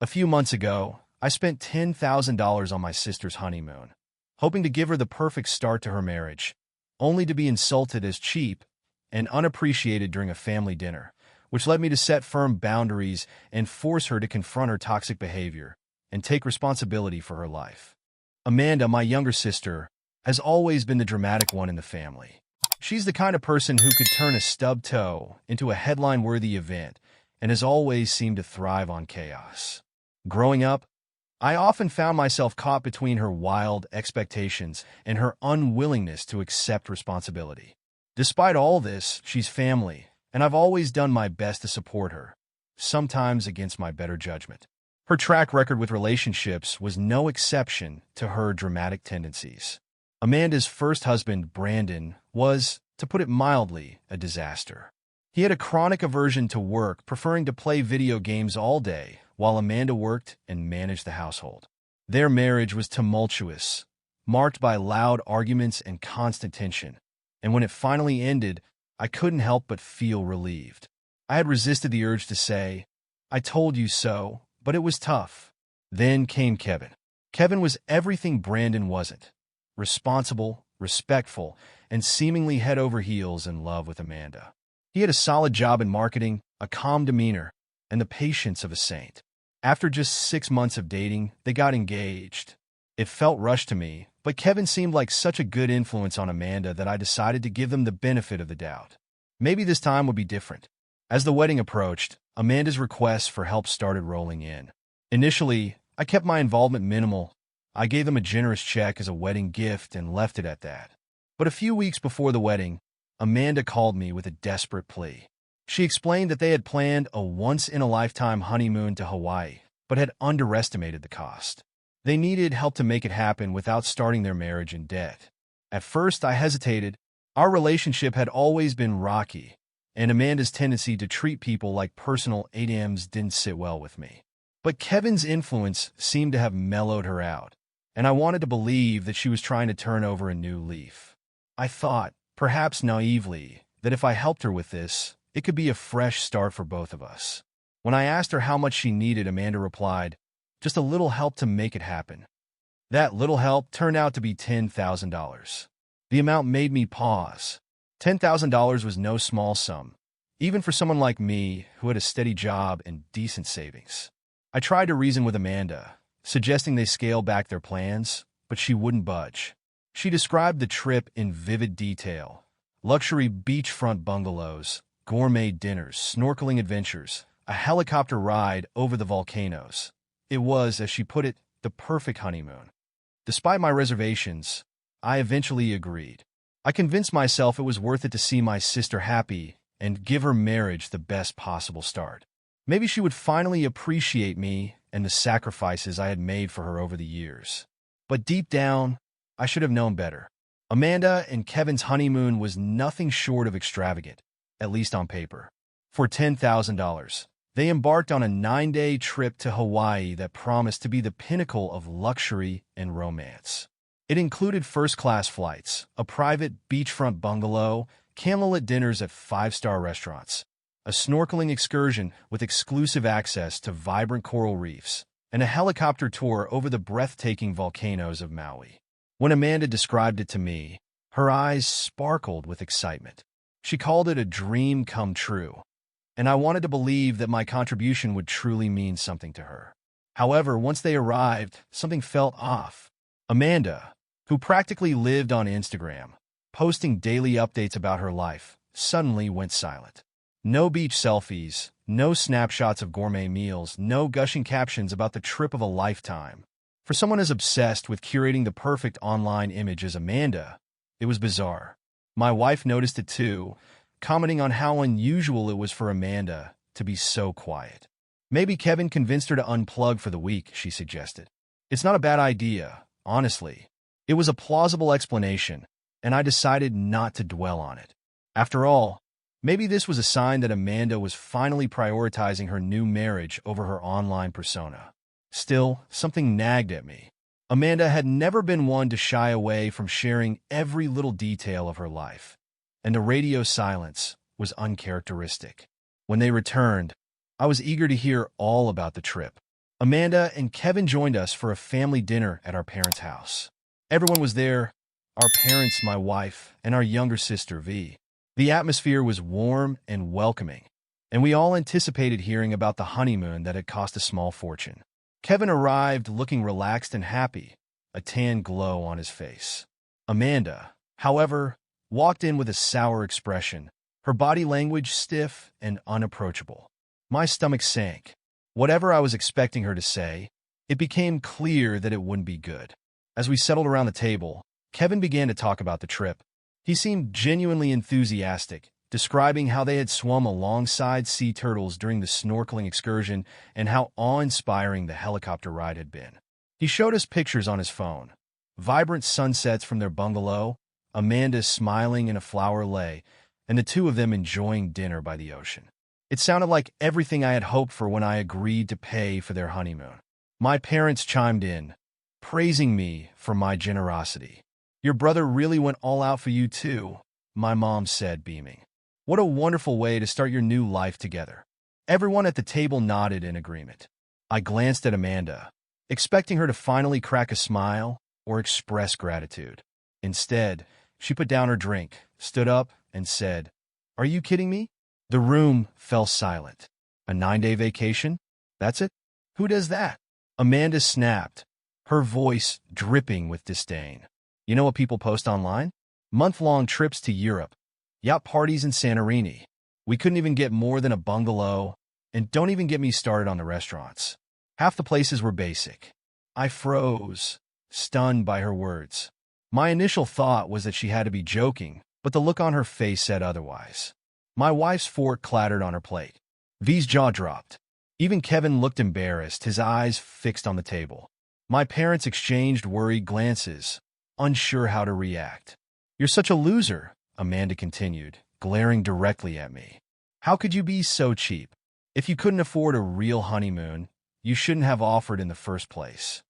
A few months ago, I spent $10,000 on my sister's honeymoon, hoping to give her the perfect start to her marriage, only to be insulted as cheap and unappreciated during a family dinner, which led me to set firm boundaries and force her to confront her toxic behavior and take responsibility for her life. Amanda, my younger sister, has always been the dramatic one in the family. She's the kind of person who could turn a stubbed toe into a headline-worthy event and has always seemed to thrive on chaos. Growing up, I often found myself caught between her wild expectations and her unwillingness to accept responsibility. Despite all this, she's family, and I've always done my best to support her, sometimes against my better judgment. Her track record with relationships was no exception to her dramatic tendencies. Amanda's first husband, Brandon, was, to put it mildly, a disaster. He had a chronic aversion to work, preferring to play video games all day while Amanda worked and managed the household. Their marriage was tumultuous, marked by loud arguments and constant tension, and when it finally ended, I couldn't help but feel relieved. I had resisted the urge to say, "I told you so," but it was tough. Then came Kevin. Kevin was everything Brandon wasn't: responsible, respectful, and seemingly head over heels in love with Amanda. He had a solid job in marketing, a calm demeanor, and the patience of a saint. After just 6 months of dating, they got engaged. It felt rushed to me, but Kevin seemed like such a good influence on Amanda that I decided to give them the benefit of the doubt. Maybe this time would be different. As the wedding approached, Amanda's requests for help started rolling in. Initially, I kept my involvement minimal. I gave them a generous check as a wedding gift and left it at that. But a few weeks before the wedding, Amanda called me with a desperate plea. She explained that they had planned a once-in-a-lifetime honeymoon to Hawaii, but had underestimated the cost. They needed help to make it happen without starting their marriage in debt. At first, I hesitated. Our relationship had always been rocky, and Amanda's tendency to treat people like personal ATMs didn't sit well with me. But Kevin's influence seemed to have mellowed her out, and I wanted to believe that she was trying to turn over a new leaf. I thought, perhaps naively, that if I helped her with this, it could be a fresh start for both of us. When I asked her how much she needed, Amanda replied, "Just a little help to make it happen." That little help turned out to be $10,000. The amount made me pause. $10,000 was no small sum, even for someone like me who had a steady job and decent savings. I tried to reason with Amanda, suggesting they scale back their plans, but she wouldn't budge. She described the trip in vivid detail: luxury beachfront bungalows, gourmet dinners, snorkeling adventures, a helicopter ride over the volcanoes. It was, as she put it, the perfect honeymoon. Despite my reservations, I eventually agreed. I convinced myself it was worth it to see my sister happy and give her marriage the best possible start. Maybe she would finally appreciate me and the sacrifices I had made for her over the years. But deep down, I should have known better. Amanda and Kevin's honeymoon was nothing short of extravagant, at least on paper. For $10,000, they embarked on a 9-day trip to Hawaii that promised to be the pinnacle of luxury and romance. It included first-class flights, a private beachfront bungalow, candlelit dinners at 5-star restaurants, a snorkeling excursion with exclusive access to vibrant coral reefs, and a helicopter tour over the breathtaking volcanoes of Maui. When Amanda described it to me, her eyes sparkled with excitement. She called it a dream come true, and I wanted to believe that my contribution would truly mean something to her. However, once they arrived, something felt off. Amanda, who practically lived on Instagram, posting daily updates about her life, suddenly went silent. No beach selfies, no snapshots of gourmet meals, no gushing captions about the trip of a lifetime. For someone as obsessed with curating the perfect online image as Amanda, it was bizarre. My wife noticed it too, commenting on how unusual it was for Amanda to be so quiet. Maybe Kevin convinced her to unplug for the week, she suggested. It's not a bad idea, honestly. It was a plausible explanation, and I decided not to dwell on it. After all, maybe this was a sign that Amanda was finally prioritizing her new marriage over her online persona. Still, something nagged at me. Amanda had never been one to shy away from sharing every little detail of her life, and the radio silence was uncharacteristic. When they returned, I was eager to hear all about the trip. Amanda and Kevin joined us for a family dinner at our parents' house. Everyone was there, our parents, my wife, and our younger sister, V. The atmosphere was warm and welcoming, and we all anticipated hearing about the honeymoon that had cost a small fortune. Kevin arrived looking relaxed and happy, a tan glow on his face. Amanda, however, walked in with a sour expression, her body language stiff and unapproachable. My stomach sank. Whatever I was expecting her to say, it became clear that it wouldn't be good. As we settled around the table, Kevin began to talk about the trip. He seemed genuinely enthusiastic, describing how they had swum alongside sea turtles during the snorkeling excursion and how awe-inspiring the helicopter ride had been. He showed us pictures on his phone. Vibrant sunsets from their bungalow, Amanda smiling in a flower lei, and the two of them enjoying dinner by the ocean. It sounded like everything I had hoped for when I agreed to pay for their honeymoon. My parents chimed in, praising me for my generosity. "Your brother really went all out for you too," my mom said, beaming. "What a wonderful way to start your new life together." Everyone at the table nodded in agreement. I glanced at Amanda, expecting her to finally crack a smile or express gratitude. Instead, she put down her drink, stood up, and said, "Are you kidding me?" The room fell silent. "A 9-day vacation? That's it? Who does that?" Amanda snapped, her voice dripping with disdain. "You know what people post online? Month-long trips to Europe, yacht parties in Santorini. We couldn't even get more than a bungalow, and don't even get me started on the restaurants. Half the places were basic." I froze, stunned by her words. My initial thought was that she had to be joking, but the look on her face said otherwise. My wife's fork clattered on her plate. V's jaw dropped. Even Kevin looked embarrassed, his eyes fixed on the table. My parents exchanged worried glances, unsure how to react. "You're such a loser," Amanda continued, glaring directly at me. "How could you be so cheap? If you couldn't afford a real honeymoon, you shouldn't have offered in the first place."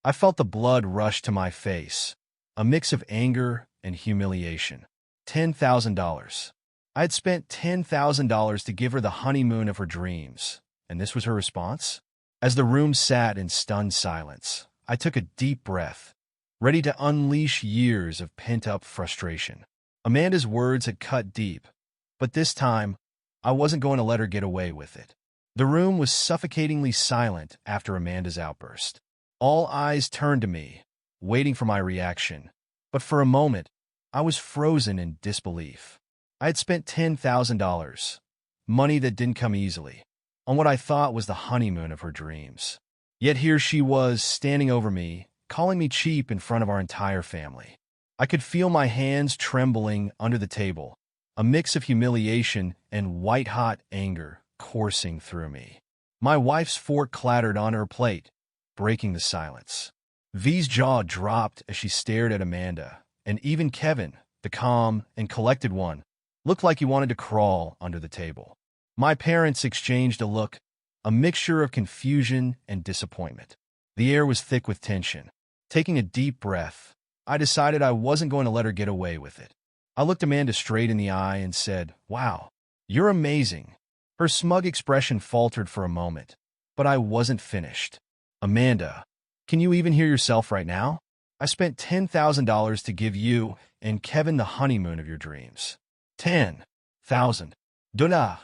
I felt the blood rush to my face, a mix of anger and humiliation. $10,000. I had spent $10,000 to give her the honeymoon of her dreams, and this was her response? As the room sat in stunned silence, I took a deep breath, ready to unleash years of pent-up frustration. Amanda's words had cut deep, but this time, I wasn't going to let her get away with it. The room was suffocatingly silent after Amanda's outburst. All eyes turned to me, waiting for my reaction, but for a moment, I was frozen in disbelief. I had spent $10,000, money that didn't come easily, on what I thought was the honeymoon of her dreams. Yet here she was, standing over me, calling me cheap in front of our entire family. I could feel my hands trembling under the table, a mix of humiliation and white-hot anger coursing through me. My wife's fork clattered on her plate, breaking the silence. V's jaw dropped as she stared at Amanda, and even Kevin, the calm and collected one, looked like he wanted to crawl under the table. My parents exchanged a look, a mixture of confusion and disappointment. The air was thick with tension. Taking a deep breath, I decided I wasn't going to let her get away with it. I looked Amanda straight in the eye and said, "Wow, you're amazing." Her smug expression faltered for a moment, but I wasn't finished. "Amanda, can you even hear yourself right now? I spent $10,000 to give you and Kevin the honeymoon of your dreams. $10,000.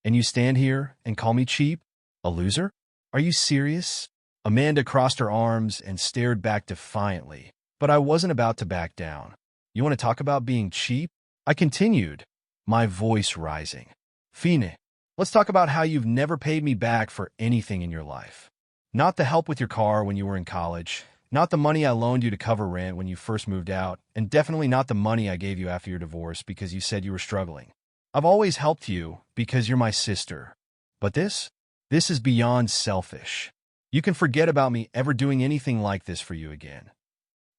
And you stand here and call me cheap? A loser? Are you serious?" Amanda crossed her arms and stared back defiantly, but I wasn't about to back down. "You want to talk about being cheap?" I continued, my voice rising. "Fine. Let's talk about how you've never paid me back for anything in your life. Not the help with your car when you were in college, not the money I loaned you to cover rent when you first moved out, and definitely not the money I gave you after your divorce because you said you were struggling. I've always helped you because you're my sister. But this is beyond selfish. You can forget about me ever doing anything like this for you again."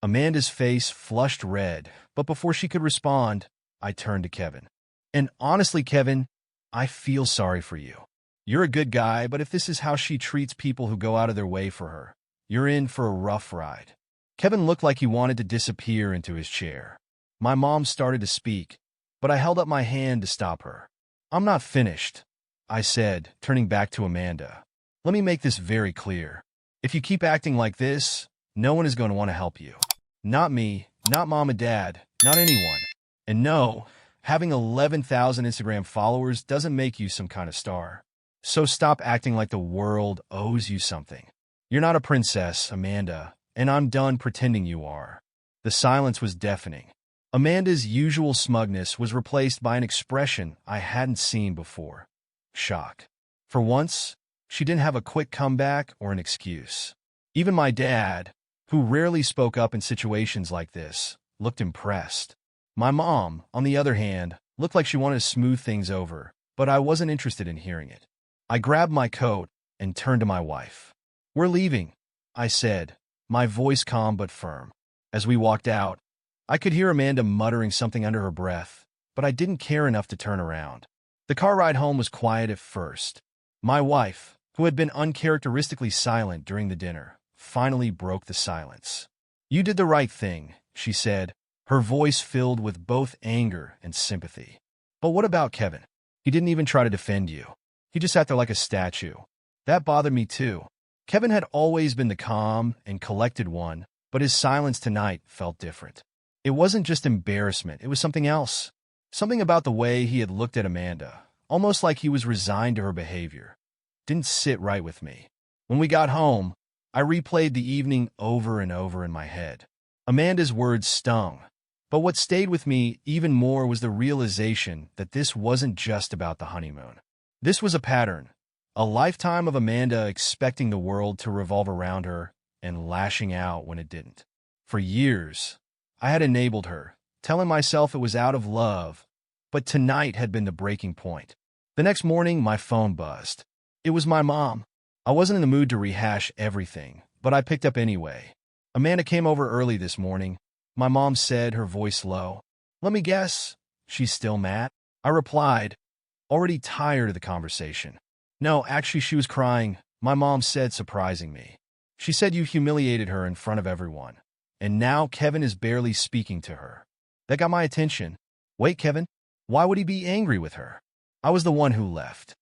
Amanda's face flushed red, but before she could respond, I turned to Kevin. "And honestly, Kevin, I feel sorry for you. You're a good guy, but if this is how she treats people who go out of their way for her, you're in for a rough ride." Kevin looked like he wanted to disappear into his chair. My mom started to speak, but I held up my hand to stop her. "I'm not finished," I said, turning back to Amanda. "Let me make this very clear. If you keep acting like this, no one is going to want to help you. Not me, not mom and dad, not anyone. And no, having 11,000 Instagram followers doesn't make you some kind of star. So stop acting like the world owes you something. You're not a princess, Amanda, and I'm done pretending you are. The silence was deafening. Amanda's usual smugness was replaced by an expression I hadn't seen before. Shock. For once, she didn't have a quick comeback or an excuse. Even my dad, who rarely spoke up in situations like this, looked impressed. My mom, on the other hand, looked like she wanted to smooth things over, but I wasn't interested in hearing it. I grabbed my coat and turned to my wife. "We're leaving," I said, my voice calm but firm. As we walked out, I could hear Amanda muttering something under her breath, but I didn't care enough to turn around. The car ride home was quiet at first. My wife, who had been uncharacteristically silent during the dinner, finally broke the silence. "You did the right thing," she said, her voice filled with both anger and sympathy. "But what about Kevin? He didn't even try to defend you. He just sat there like a statue." That bothered me too. Kevin had always been the calm and collected one, but his silence tonight felt different. It wasn't just embarrassment, it was something else. Something about the way he had looked at Amanda, almost like he was resigned to her behavior, didn't sit right with me. When we got home, I replayed the evening over and over in my head. Amanda's words stung, but what stayed with me even more was the realization that this wasn't just about the honeymoon. This was a pattern, a lifetime of Amanda expecting the world to revolve around her and lashing out when it didn't. For years, I had enabled her, telling myself it was out of love, but tonight had been the breaking point. The next morning, my phone buzzed. It was my mom. I wasn't in the mood to rehash everything, but I picked up anyway. "Amanda came over early this morning," my mom said, her voice low. "Let me guess, she's still mad?" I replied, already tired of the conversation. "No, actually she was crying," my mom said, surprising me. "She said you humiliated her in front of everyone, and now Kevin is barely speaking to her." That got my attention. "Wait, Kevin? Why would he be angry with her?" "I was the one who left."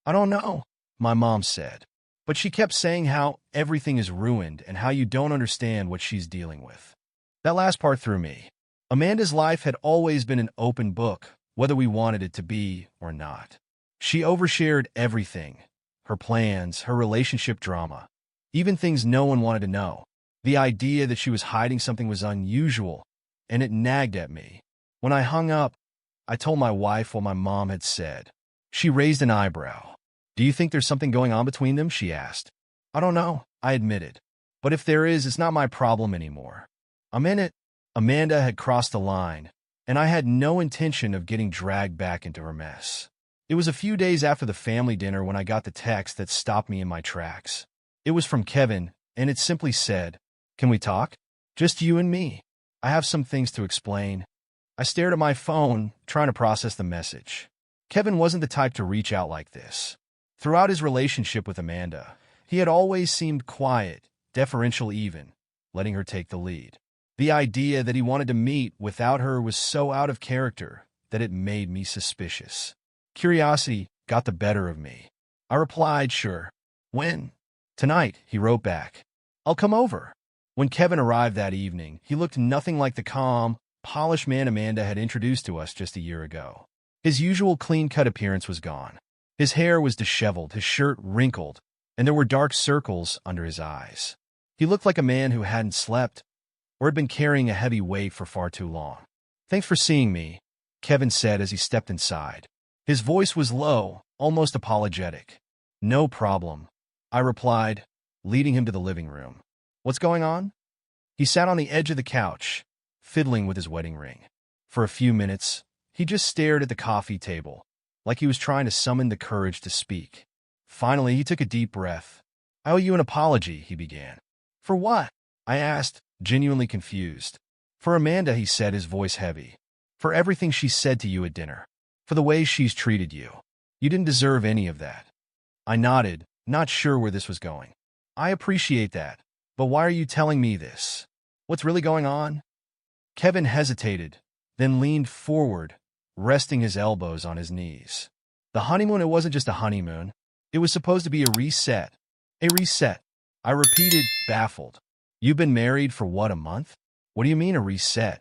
"I don't know," my mom said. But she kept saying how everything is ruined and how you don't understand what she's dealing with. That last part threw me. Amanda's life had always been an open book, whether we wanted it to be or not. She overshared everything, her plans, her relationship drama, even things no one wanted to know. The idea that she was hiding something was unusual, and it nagged at me. When I hung up, I told my wife what my mom had said. She raised an eyebrow. "Do you think there's something going on between them?" she asked. "I don't know," I admitted. "But if there is, it's not my problem anymore." I'm in it. Amanda had crossed the line, and I had no intention of getting dragged back into her mess. It was a few days after the family dinner when I got the text that stopped me in my tracks. It was from Kevin, and it simply said, "Can we talk? Just you and me. I have some things to explain." I stared at my phone, trying to process the message. Kevin wasn't the type to reach out like this. Throughout his relationship with Amanda, he had always seemed quiet, deferential even, letting her take the lead. The idea that he wanted to meet without her was so out of character that it made me suspicious. Curiosity got the better of me. I replied, "Sure." "When?" "Tonight," he wrote back. "I'll come over." When Kevin arrived that evening, he looked nothing like the calm, polished man Amanda had introduced to us just a year ago. His usual clean-cut appearance was gone. His hair was disheveled, his shirt wrinkled, and there were dark circles under his eyes. He looked like a man who hadn't slept or had been carrying a heavy weight for far too long. "Thanks for seeing me," Kevin said as he stepped inside. His voice was low, almost apologetic. "No problem," I replied, leading him to the living room. "What's going on?" He sat on the edge of the couch, fiddling with his wedding ring. For a few minutes, he just stared at the coffee table, like he was trying to summon the courage to speak. Finally, he took a deep breath. "I owe you an apology," he began. "For what?" I asked, genuinely confused. "For Amanda," he said, his voice heavy. "For everything she said to you at dinner. For the way she's treated you. You didn't deserve any of that." I nodded, not sure where this was going. "I appreciate that, but why are you telling me this? What's really going on?" Kevin hesitated, then leaned forward, resting his elbows on his knees. "The honeymoon, it wasn't just a honeymoon. It was supposed to be a reset." "A reset?" I repeated, baffled. You've been married for what, a month? What do you mean a reset?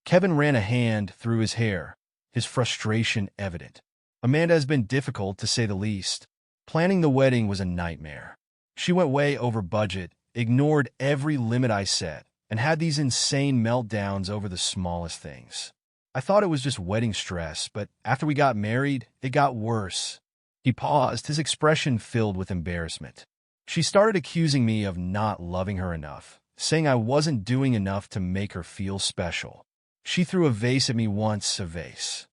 Kevin ran a hand through his hair, his frustration evident. Amanda has been difficult, to say the least. Planning the wedding was a nightmare. She went way over budget, ignored every limit I set, and had these insane meltdowns over the smallest things. I thought it was just wedding stress, but after we got married, it got worse. He paused, his expression filled with embarrassment. She started accusing me of not loving her enough, saying I wasn't doing enough to make her feel special. She threw a vase at me once, a vase.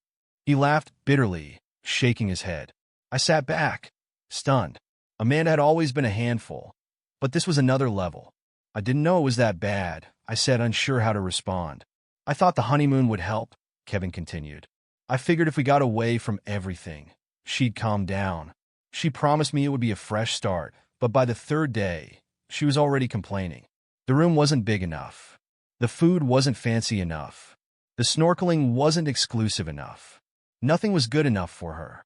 He laughed bitterly, shaking his head. I sat back, stunned. Amanda had always been a handful, but this was another level. I didn't know it was that bad, I said, unsure how to respond. I thought the honeymoon would help, Kevin continued. I figured if we got away from everything, she'd calm down. She promised me it would be a fresh start, but by the third day, she was already complaining. The room wasn't big enough. The food wasn't fancy enough. The snorkeling wasn't exclusive enough. Nothing was good enough for her.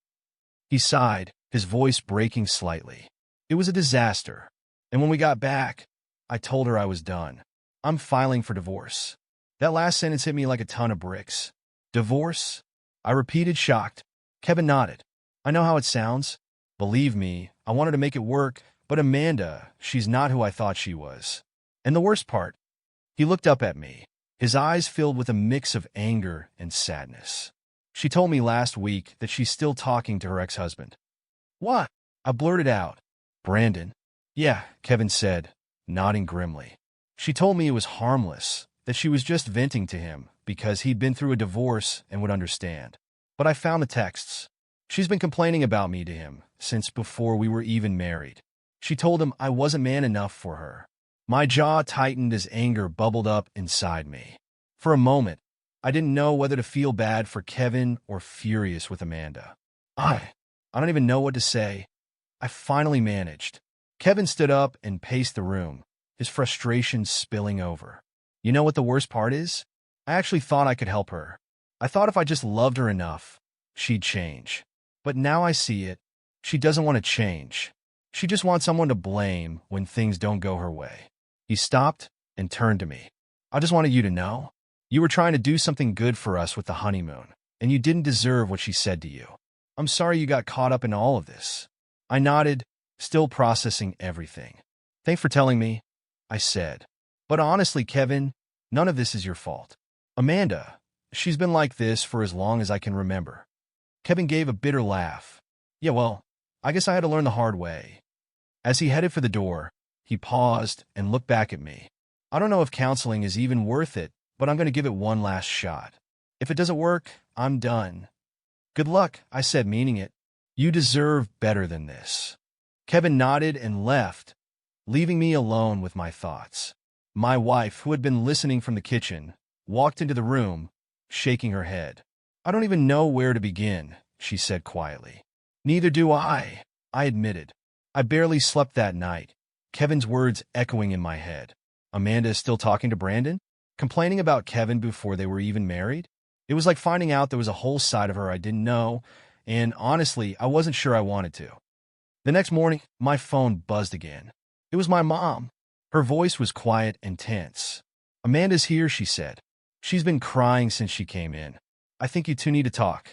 He sighed, his voice breaking slightly. It was a disaster. And when we got back, I told her I was done. I'm filing for divorce. That last sentence hit me like a ton of bricks. Divorce? I repeated, shocked. Kevin nodded. I know how it sounds. Believe me, I wanted to make it work, but Amanda, she's not who I thought she was. And the worst part, he looked up at me, his eyes filled with a mix of anger and sadness. She told me last week that she's still talking to her ex-husband. What? I blurted out. Brandon? Yeah, Kevin said, nodding grimly. She told me it was harmless, that she was just venting to him because he'd been through a divorce and would understand. But I found the texts. She's been complaining about me to him since before we were even married. She told him I wasn't man enough for her. My jaw tightened as anger bubbled up inside me. For a moment, I didn't know whether to feel bad for Kevin or furious with Amanda. I don't even know what to say. I finally managed. Kevin stood up and paced the room, his frustration spilling over. You know what the worst part is? I actually thought I could help her. I thought if I just loved her enough, she'd change. But now I see it. She doesn't want to change. She just wants someone to blame when things don't go her way. He stopped and turned to me. I just wanted you to know. You were trying to do something good for us with the honeymoon, and you didn't deserve what she said to you. I'm sorry you got caught up in all of this. I nodded, still processing everything. Thanks for telling me, I said. But honestly, Kevin, none of this is your fault. Amanda, she's been like this for as long as I can remember. Kevin gave a bitter laugh. Yeah, well, I guess I had to learn the hard way. As he headed for the door, he paused and looked back at me. I don't know if counseling is even worth it, but I'm going to give it one last shot. If it doesn't work, I'm done. Good luck, I said, meaning it. You deserve better than this. Kevin nodded and left, leaving me alone with my thoughts. My wife, who had been listening from the kitchen, walked into the room, shaking her head. I don't even know where to begin, she said quietly. Neither do I admitted. I barely slept that night, Kevin's words echoing in my head. Amanda is still talking to Brandon? Complaining about Kevin before they were even married? It was like finding out there was a whole side of her I didn't know, and honestly, I wasn't sure I wanted to. The next morning, my phone buzzed again. It was my mom. Her voice was quiet and tense. Amanda's here, she said. She's been crying since she came in. I think you two need to talk.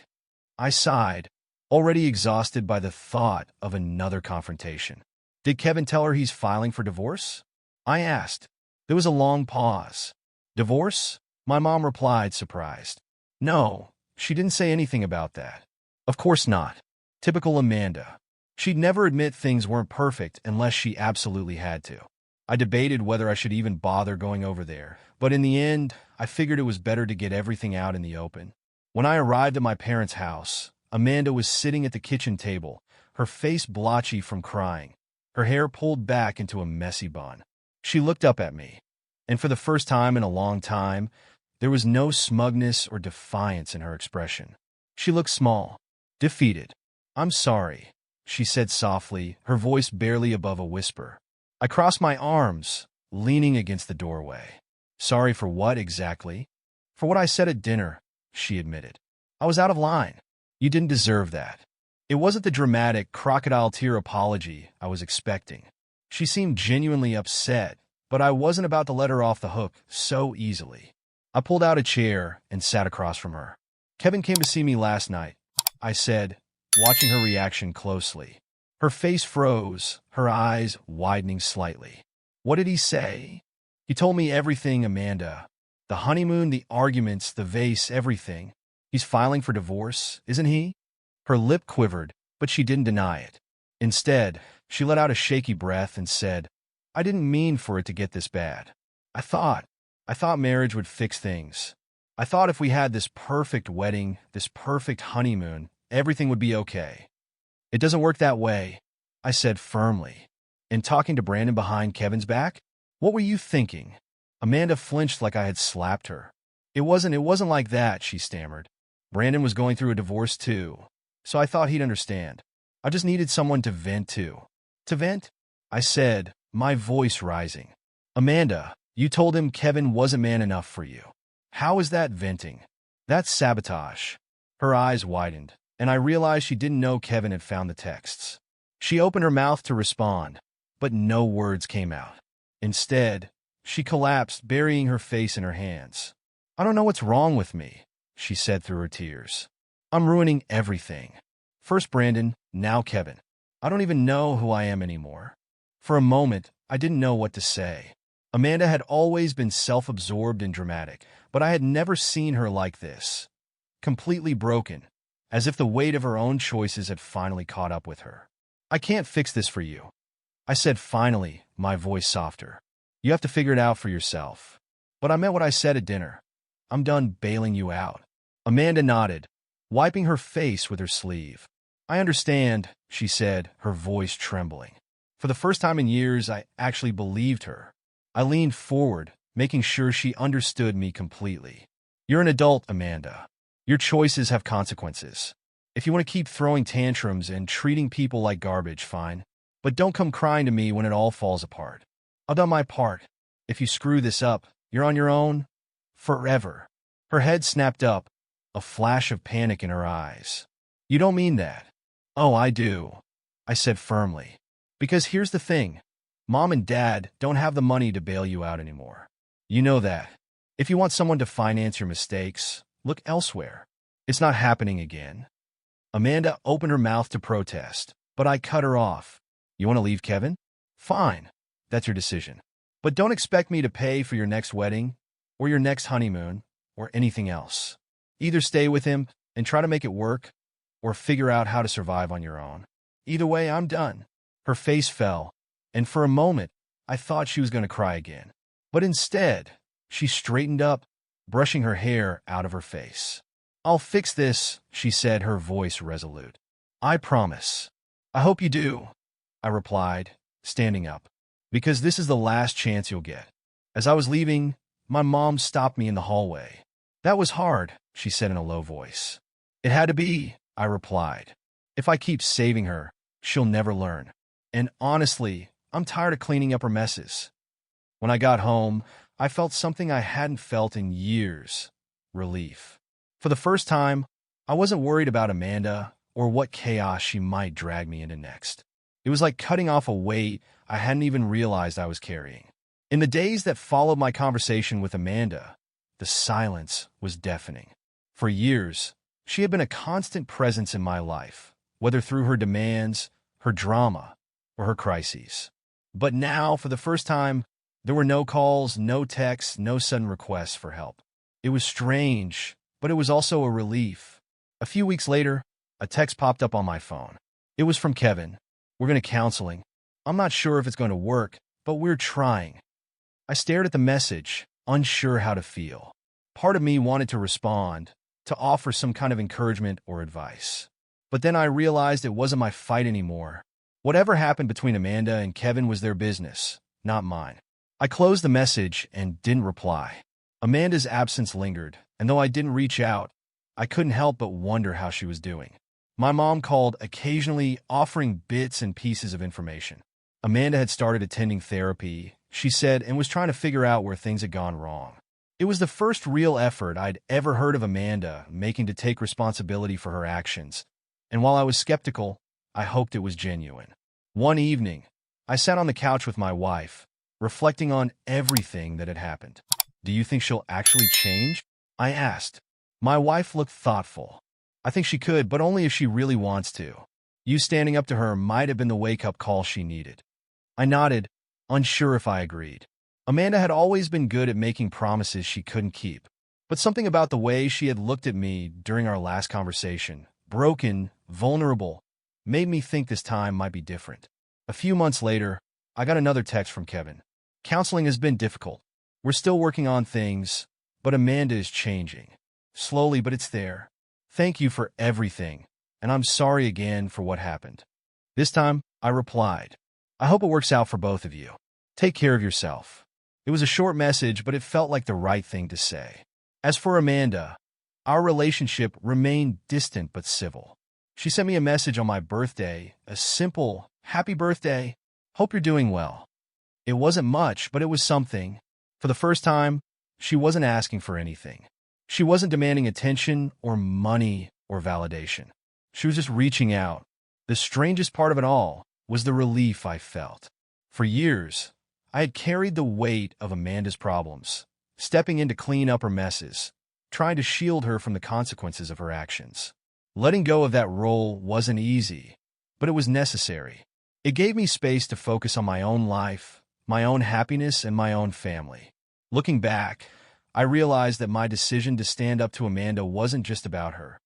I sighed, already exhausted by the thought of another confrontation. Did Kevin tell her he's filing for divorce? I asked. There was a long pause. Divorce? My mom replied, surprised. No, she didn't say anything about that. Of course not. Typical Amanda. She'd never admit things weren't perfect unless she absolutely had to. I debated whether I should even bother going over there, but in the end, I figured it was better to get everything out in the open. When I arrived at my parents' house, Amanda was sitting at the kitchen table, her face blotchy from crying, her hair pulled back into a messy bun. She looked up at me, and for the first time in a long time, there was no smugness or defiance in her expression. She looked small, defeated. I'm sorry, she said softly, her voice barely above a whisper. I crossed my arms, leaning against the doorway. Sorry for what exactly? For what I said at dinner, she admitted. I was out of line. You didn't deserve that. It wasn't the dramatic, crocodile tear apology I was expecting. She seemed genuinely upset, but I wasn't about to let her off the hook so easily. I pulled out a chair and sat across from her. "Kevin came to see me last night," I said, watching her reaction closely. Her face froze, her eyes widening slightly. "What did he say?" "He told me everything, Amanda. The honeymoon, the arguments, the vase, everything. He's filing for divorce, isn't he?" Her lip quivered, but she didn't deny it. Instead, she let out a shaky breath and said, "I didn't mean for it to get this bad. I thought marriage would fix things. I thought if we had this perfect wedding, this perfect honeymoon, everything would be okay." "It doesn't work that way," I said firmly. "And talking to Brandon behind Kevin's back? What were you thinking?" Amanda flinched like I had slapped her. It wasn't like that," she stammered. "Brandon was going through a divorce too, so I thought he'd understand. I just needed someone to vent to." "To vent?" I said, my voice rising. "Amanda, you told him Kevin wasn't man enough for you. How is that venting? That's sabotage." Her eyes widened, and I realized she didn't know Kevin had found the texts. She opened her mouth to respond, but no words came out. Instead, she collapsed, burying her face in her hands. "I don't know what's wrong with me," she said through her tears. "I'm ruining everything. First Brandon, now Kevin. I don't even know who I am anymore." For a moment, I didn't know what to say. Amanda had always been self-absorbed and dramatic, but I had never seen her like this. Completely broken, as if the weight of her own choices had finally caught up with her. "I can't fix this for you," I said finally, my voice softer. "You have to figure it out for yourself." But I meant what I said at dinner. "I'm done bailing you out." Amanda nodded, wiping her face with her sleeve. "I understand," she said, her voice trembling. For the first time in years, I actually believed her. I leaned forward, making sure she understood me completely. "You're an adult, Amanda. Your choices have consequences. If you want to keep throwing tantrums and treating people like garbage, fine. But don't come crying to me when it all falls apart. I've done my part. If you screw this up, you're on your own. Forever." Her head snapped up, a flash of panic in her eyes. "You don't mean that." "Oh, I do," I said firmly. "Because here's the thing. Mom and Dad don't have the money to bail you out anymore. You know that. If you want someone to finance your mistakes, look elsewhere. It's not happening again." Amanda opened her mouth to protest, but I cut her off. "You want to leave Kevin? Fine. That's your decision. But don't expect me to pay for your next wedding, or your next honeymoon, or anything else. Either stay with him and try to make it work, or figure out how to survive on your own. Either way, I'm done." Her face fell, and for a moment, I thought she was going to cry again. But instead, she straightened up, brushing her hair out of her face. "I'll fix this," she said, her voice resolute. "I promise." "I hope you do," I replied, standing up, "because this is the last chance you'll get." As I was leaving, my mom stopped me in the hallway. "That was hard," she said in a low voice. "It had to be," I replied. "If I keep saving her, she'll never learn. And honestly, I'm tired of cleaning up her messes." When I got home, I felt something I hadn't felt in years: relief. For the first time, I wasn't worried about Amanda or what chaos she might drag me into next. It was like cutting off a weight I hadn't even realized I was carrying. In the days that followed my conversation with Amanda, the silence was deafening. For years, she had been a constant presence in my life, whether through her demands, her drama, or her crises. But now, for the first time, there were no calls, no texts, no sudden requests for help. It was strange, but it was also a relief. A few weeks later, a text popped up on my phone. It was from Kevin. "We're going to counseling. I'm not sure if it's going to work, but we're trying." I stared at the message, unsure how to feel. Part of me wanted to respond, to offer some kind of encouragement or advice. But then I realized it wasn't my fight anymore. Whatever happened between Amanda and Kevin was their business, not mine. I closed the message and didn't reply. Amanda's absence lingered, and though I didn't reach out, I couldn't help but wonder how she was doing. My mom called, occasionally offering bits and pieces of information. Amanda had started attending therapy, she said, and was trying to figure out where things had gone wrong. It was the first real effort I'd ever heard of Amanda making to take responsibility for her actions, and while I was skeptical, I hoped it was genuine. One evening, I sat on the couch with my wife, reflecting on everything that had happened. Do you think she'll actually change? I asked. My wife looked thoughtful. I think she could, but only if she really wants to. You standing up to her might have been the wake-up call she needed. I nodded, unsure if I agreed. Amanda had always been good at making promises she couldn't keep. But something about the way she had looked at me during our last conversation, broken, vulnerable, made me think this time might be different. A few months later, I got another text from Kevin. Counseling has been difficult. We're still working on things, but Amanda is changing. Slowly, but it's there. Thank you for everything, and I'm sorry again for what happened. This time, I replied, I hope it works out for both of you. Take care of yourself. It was a short message, but it felt like the right thing to say. As for Amanda, our relationship remained distant but civil. She sent me a message on my birthday, a simple, happy birthday, hope you're doing well. It wasn't much, but it was something. For the first time, she wasn't asking for anything. She wasn't demanding attention or money or validation. She was just reaching out. The strangest part of it all was the relief I felt. For years, I had carried the weight of Amanda's problems, stepping in to clean up her messes, trying to shield her from the consequences of her actions. Letting go of that role wasn't easy, but it was necessary. It gave me space to focus on my own life, my own happiness, and my own family. Looking back, I realized that my decision to stand up to Amanda wasn't just about her.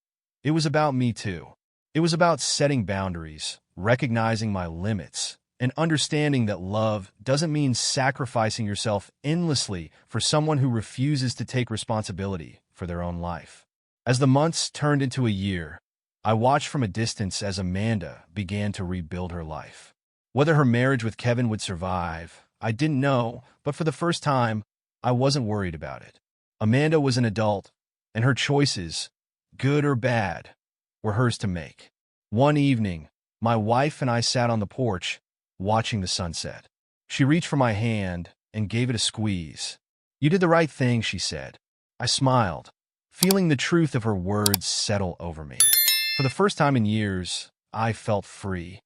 It was about me too. It was about setting boundaries, recognizing my limits, and understanding that love doesn't mean sacrificing yourself endlessly for someone who refuses to take responsibility for their own life. As the months turned into a year, I watched from a distance as Amanda began to rebuild her life. Whether her marriage with Kevin would survive, I didn't know, but for the first time, I wasn't worried about it. Amanda was an adult, and her choices, good or bad, were hers to make. One evening, my wife and I sat on the porch, watching the sunset. She reached for my hand and gave it a squeeze. You did the right thing, she said. I smiled, feeling the truth of her words settle over me. For the first time in years, I felt free.